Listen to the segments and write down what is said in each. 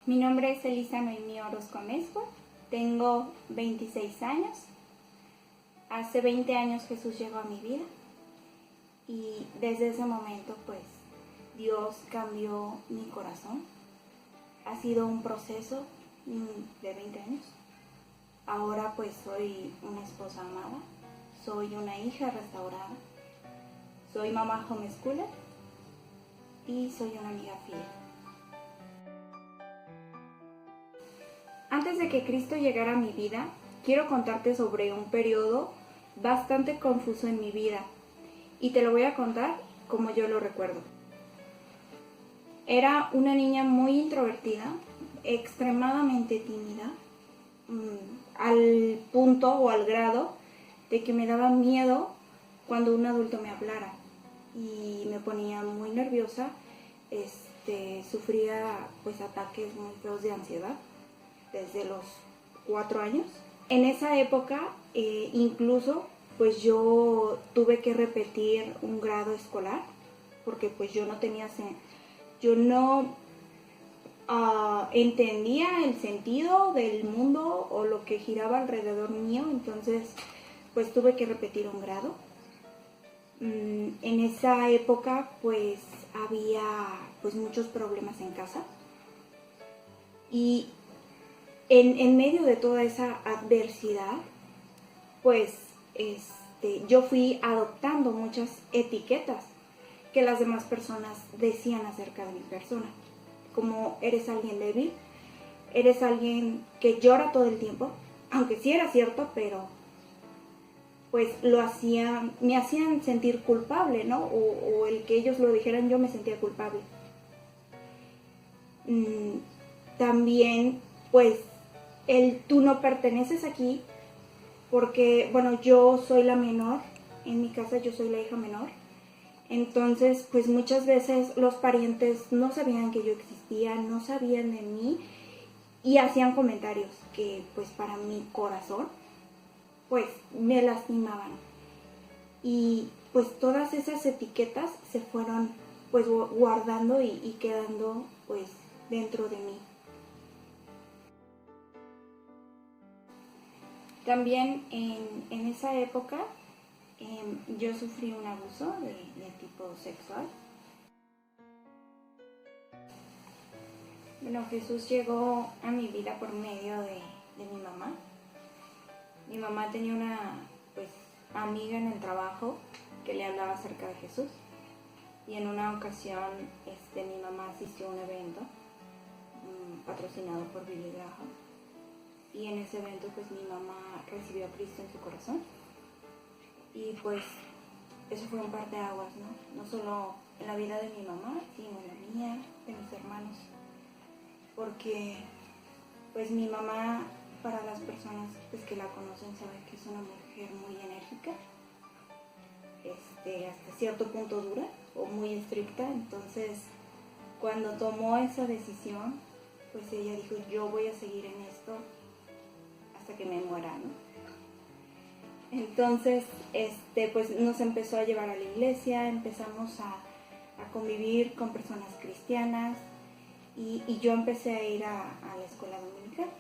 Mi nombre es Elisa Noemí Orozco Amezcua, tengo 26 años. Hace 20 años Jesús llegó a mi vida y desde ese momento pues Dios cambió mi corazón. Ha sido un proceso de 20 años. Ahora pues soy una esposa amada, soy una hija restaurada, soy mamá homeschooler y soy una amiga fiel. Antes de que Cristo llegara a mi vida, quiero contarte sobre un periodo bastante confuso en mi vida y te lo voy a contar como yo lo recuerdo. Era una niña muy introvertida, extremadamente tímida, al punto o al grado de que me daba miedo cuando un adulto me hablara y me ponía muy nerviosa, sufría pues ataques muy feos de ansiedad desde los 4 años. En esa época incluso pues yo tuve que repetir un grado escolar porque pues yo no entendía el sentido del mundo o lo que giraba alrededor mío, entonces pues tuve que repetir un grado. En esa época pues había pues muchos problemas en casa y en medio de toda esa adversidad pues yo fui adoptando muchas etiquetas que las demás personas decían acerca de mi persona, como eres alguien débil, eres alguien que llora todo el tiempo, aunque sí era cierto, pero pues me hacían sentir culpable, ¿no? O el que ellos lo dijeran, yo me sentía culpable. También, pues, tú no perteneces aquí, porque, bueno, yo soy la menor, en mi casa yo soy la hija menor, entonces, pues muchas veces los parientes no sabían que yo existía, no sabían de mí y hacían comentarios que, pues, para mi corazón, pues me lastimaban. Y pues todas esas etiquetas se fueron pues guardando y quedando pues dentro de mí. También en esa época yo sufrí un abuso de tipo sexual. Bueno, Jesús llegó a mi vida por medio de mi mamá. Mi mamá tenía una pues amiga en el trabajo que le hablaba acerca de Jesús y en una ocasión mi mamá asistió a un evento patrocinado por Billy Graham y en ese evento pues mi mamá recibió a Cristo en su corazón y pues eso fue un parteaguas, ¿no? No solo en la vida de mi mamá, sino en la mía, de mis hermanos, porque pues mi mamá, para las personas pues, que la conocen, saben que es una mujer muy enérgica, hasta cierto punto dura o muy estricta. Entonces cuando tomó esa decisión pues ella dijo, yo voy a seguir en esto hasta que me muera, ¿no? Entonces pues nos empezó a llevar a la iglesia, empezamos a convivir con personas cristianas y yo empecé a ir a la escuela dominical.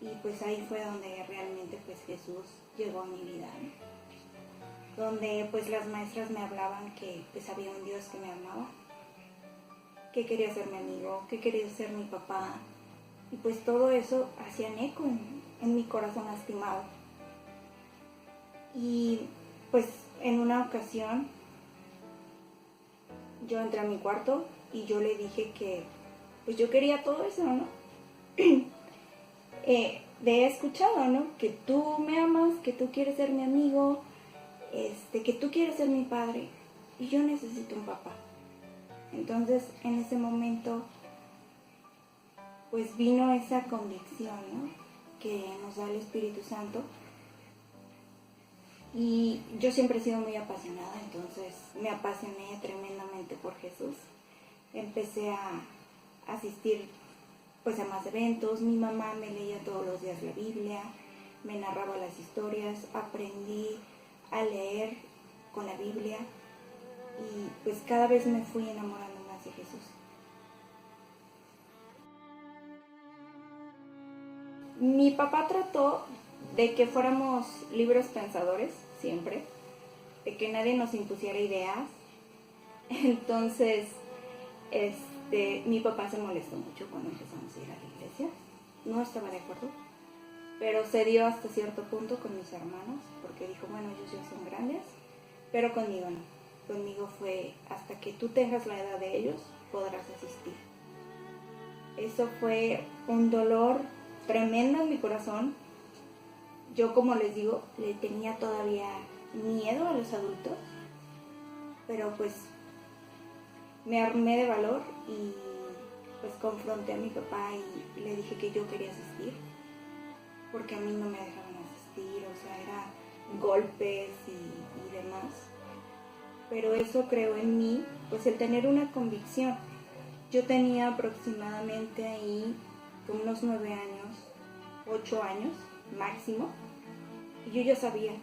Y pues ahí fue donde realmente pues Jesús llegó a mi vida, ¿no? Donde pues las maestras me hablaban que pues había un Dios que me amaba, que quería ser mi amigo, que quería ser mi papá. Y pues todo eso hacía eco en mi corazón lastimado. Y pues en una ocasión yo entré a mi cuarto y yo le dije que pues yo quería todo eso, ¿no? He escuchado, ¿no? Que tú me amas, que tú quieres ser mi amigo, que tú quieres ser mi padre y yo necesito un papá. Entonces en ese momento pues vino esa convicción, ¿no? Que nos da el Espíritu Santo y yo siempre he sido muy apasionada, entonces me apasioné tremendamente por Jesús. Empecé a asistir pues a más eventos. Mi mamá me leía todos los días la Biblia, me narraba las historias, aprendí a leer con la Biblia y pues cada vez me fui enamorando más de Jesús. Mi papá trató de que fuéramos libres pensadores, siempre, de que nadie nos impusiera ideas. Entonces, mi papá se molestó mucho cuando empezamos a ir a la iglesia. No estaba de acuerdo, pero cedió hasta cierto punto con mis hermanos, porque dijo, bueno, ellos ya son grandes, pero conmigo no. Conmigo fue, hasta que tú tengas la edad de ellos, podrás asistir. Eso fue un dolor tremendo en mi corazón. Yo, como les digo, le tenía todavía miedo a los adultos, pero pues me armé de valor y pues confronté a mi papá y le dije que yo quería asistir, porque a mí no me dejaban asistir, o sea, era golpes y demás. Pero eso creó en mí, pues el tener una convicción. Yo tenía aproximadamente ahí como unos 9 años, 8 años máximo, y yo ya sabía.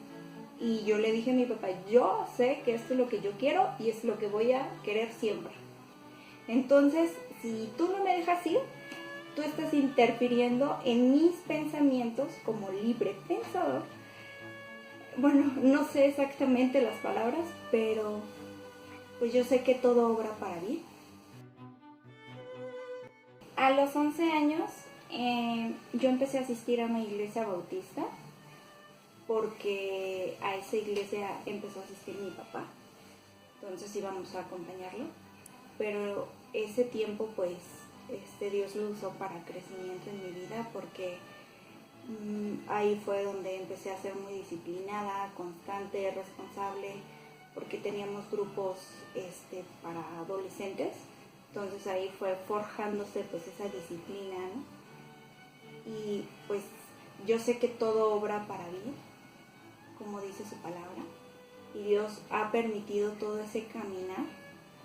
Y yo le dije a mi papá, yo sé que esto es lo que yo quiero y es lo que voy a querer siempre. Entonces, si tú no me dejas ir, tú estás interfiriendo en mis pensamientos como libre pensador. Bueno, no sé exactamente las palabras, pero pues yo sé que todo obra para bien. A los 11 años yo empecé a asistir a una iglesia bautista, porque a esa iglesia empezó a asistir mi papá, entonces íbamos a acompañarlo, pero ese tiempo pues Dios lo usó para crecimiento en mi vida, porque ahí fue donde empecé a ser muy disciplinada, constante, responsable, porque teníamos grupos para adolescentes, entonces ahí fue forjándose pues esa disciplina, ¿no? Y pues yo sé que todo obra para bien, como dice su palabra, y Dios ha permitido todo ese caminar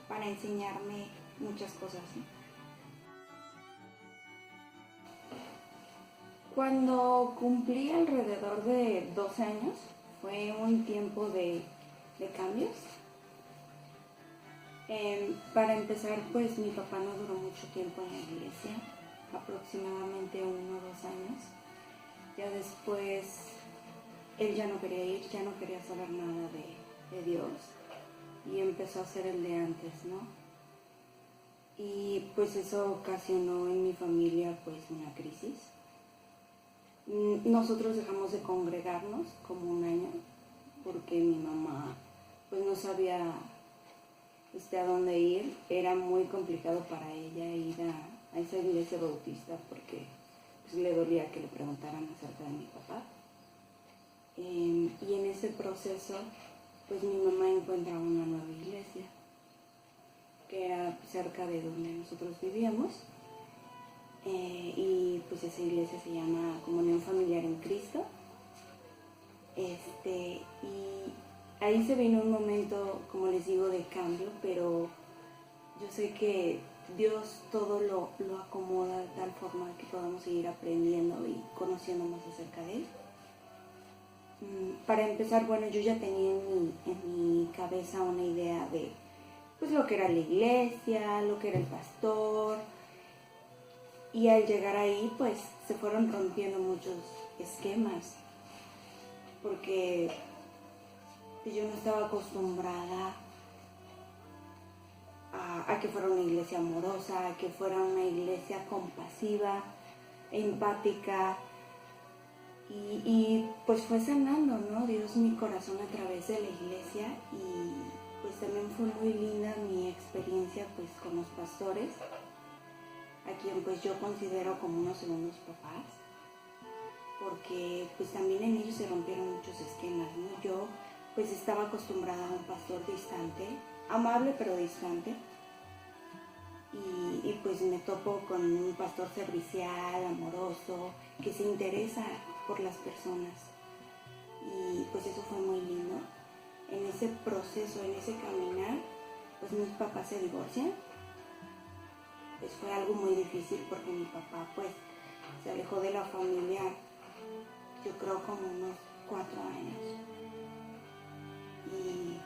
para enseñarme muchas cosas, ¿no? Cuando cumplí alrededor de 12 años, fue un tiempo de cambios. Para empezar, pues mi papá no duró mucho tiempo en la iglesia, aproximadamente 1 o 2 años. Ya después él ya no quería ir, ya no quería saber nada de Dios, y empezó a hacer el de antes, ¿no? Y pues eso ocasionó en mi familia pues una crisis. Nosotros dejamos de congregarnos como 1 año, porque mi mamá pues no sabía a dónde ir. Era muy complicado para ella ir a esa iglesia bautista, porque pues le dolía que le preguntaran acerca de mi papá. Y en ese proceso pues mi mamá encuentra una nueva iglesia que era cerca de donde nosotros vivíamos, y pues esa iglesia se llama Comunión Familiar en Cristo. Y ahí se vino un momento, como les digo, de cambio, pero yo sé que Dios todo lo acomoda de tal forma que podamos seguir aprendiendo y conociendo más acerca de Él. Para empezar, bueno, yo ya tenía en mi cabeza una idea de pues lo que era la iglesia, lo que era el pastor, y al llegar ahí pues se fueron rompiendo muchos esquemas, porque yo no estaba acostumbrada a que fuera una iglesia amorosa, a que fuera una iglesia compasiva, empática, y pues fue sanando, ¿no? Dios mi corazón a través de la iglesia, y pues también fue muy linda mi experiencia pues con los pastores, a quien pues yo considero como unos segundos papás, porque pues también en ellos se rompieron muchos esquemas, ¿no? Yo pues estaba acostumbrada a un pastor distante, amable pero distante, y pues me topo con un pastor servicial, amoroso, que se interesa por las personas, y pues eso fue muy lindo. En ese proceso, en ese caminar, pues mis papás se divorcian. Pues fue algo muy difícil, porque mi papá pues se alejó de la familia, yo creo como unos 4 años. Y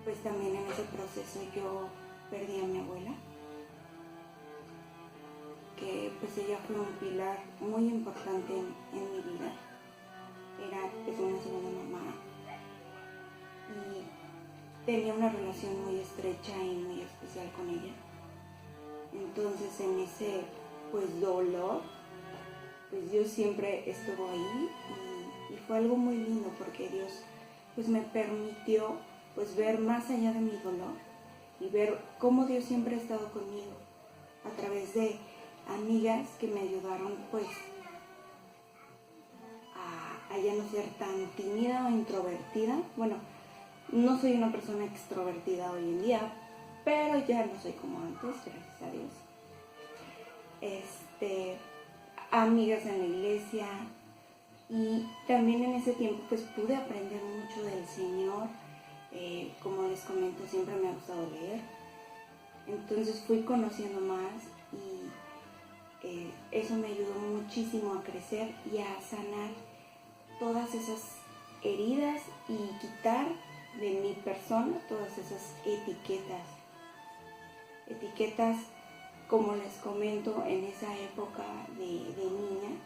pues también en ese proceso yo perdí a mi abuela, que pues ella fue un pilar muy importante en mi vida. Era pues una segunda mamá y tenía una relación muy estrecha y muy especial con ella. Entonces en ese pues dolor, pues Dios siempre estuvo ahí y fue algo muy lindo porque Dios pues me permitió pues ver más allá de mi dolor y ver cómo Dios siempre ha estado conmigo a través de amigas que me ayudaron pues a ya no ser tan tímida o introvertida. Bueno, no soy una persona extrovertida hoy en día, pero ya no soy como antes, gracias a Dios. Amigas en la iglesia y también en ese tiempo pues pude aprender mucho del Señor. Como les comento, siempre me ha gustado leer, entonces fui conociendo más y eso me ayudó muchísimo a crecer y a sanar todas esas heridas y quitar de mi persona todas esas etiquetas, como les comento, en esa época de niña,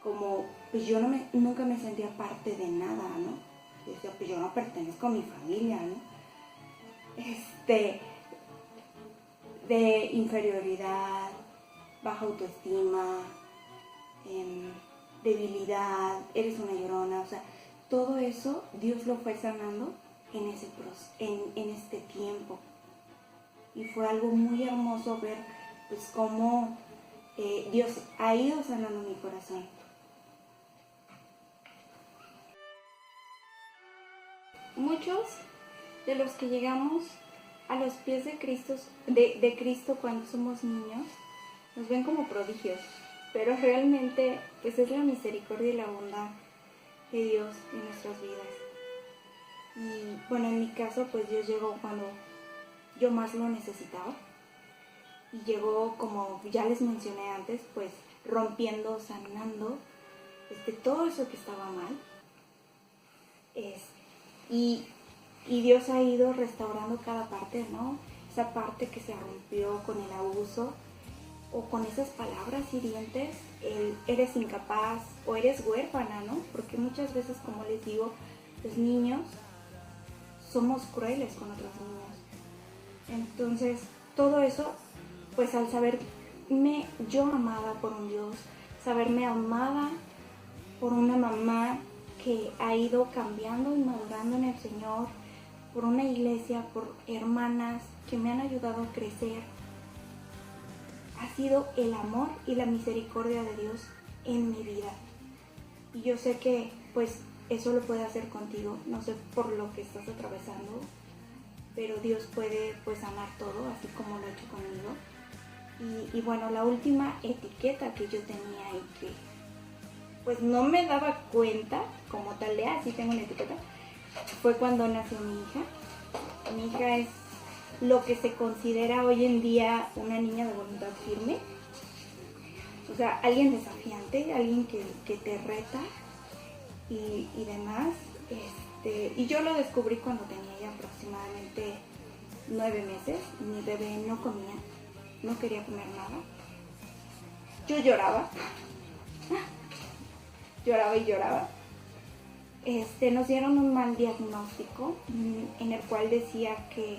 como pues yo nunca me sentía parte de nada, ¿no? Decía, pues yo no pertenezco a mi familia, ¿no? De inferioridad, baja autoestima, debilidad, eres una llorona, o sea, todo eso Dios lo fue sanando en este tiempo. Y fue algo muy hermoso ver pues cómo Dios ha ido sanando mi corazón. Muchos de los que llegamos a los pies de Cristo cuando somos niños, nos ven como prodigios, pero realmente pues es la misericordia y la bondad de Dios en nuestras vidas. Y bueno, en mi caso pues Dios llegó cuando yo más lo necesitaba y llegó, como ya les mencioné antes, pues rompiendo, sanando todo eso que estaba mal. Y Dios ha ido restaurando cada parte, ¿no? Esa parte que se rompió con el abuso o con esas palabras hirientes, eres incapaz o eres huérfana, ¿no? Porque muchas veces, como les digo, los niños somos crueles con otros niños. Entonces, todo eso, pues al saberme yo amada por un Dios, saberme amada por una mamá que ha ido cambiando y madurando en el Señor, por una iglesia, por hermanas que me han ayudado a crecer, ha sido el amor y la misericordia de Dios en mi vida. Y yo sé que pues eso lo puede hacer contigo, no sé por lo que estás atravesando, pero Dios puede pues sanar todo, así como lo ha hecho conmigo. Y bueno, la última etiqueta que yo tenía y que pues no me daba cuenta como tal de así tengo una etiqueta, fue cuando nació mi hija. Mi hija es lo que se considera hoy en día una niña de voluntad firme, o sea, alguien desafiante, alguien que te reta y demás. Y yo lo descubrí cuando tenía ya aproximadamente 9 meses. Mi bebé no comía, no quería comer nada. Yo lloraba y lloraba. Nos dieron un mal diagnóstico en el cual decía que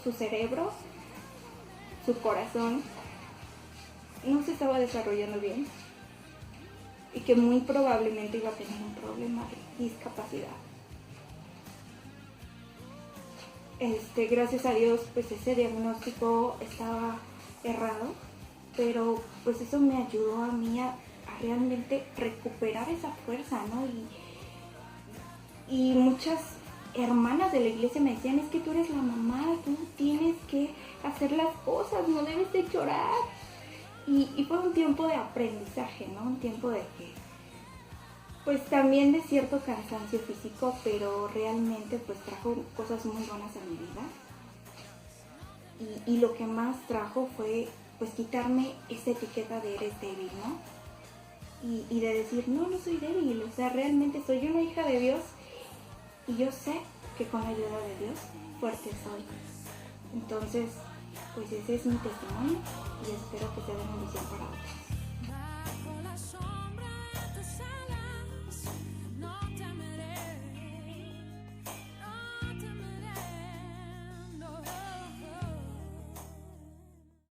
su cerebro, su corazón, no se estaba desarrollando bien y que muy probablemente iba a tener un problema de discapacidad. Gracias a Dios, pues ese diagnóstico estaba errado, pero pues eso me ayudó a mí a realmente recuperar esa fuerza, ¿no? Y muchas hermanas de la iglesia me decían, es que tú eres la mamá, tú tienes que hacer las cosas, no debes de llorar. Y fue un tiempo de aprendizaje, ¿no? Un tiempo de que, pues también de cierto cansancio físico, pero realmente pues trajo cosas muy buenas a mi vida. Y lo que más trajo fue pues quitarme esa etiqueta de eres débil, ¿no? Y de decir, no soy débil, o sea, realmente soy una hija de Dios y yo sé que con la ayuda de Dios fuerte soy. Entonces, pues ese es mi testimonio y espero que sea bendición para otros.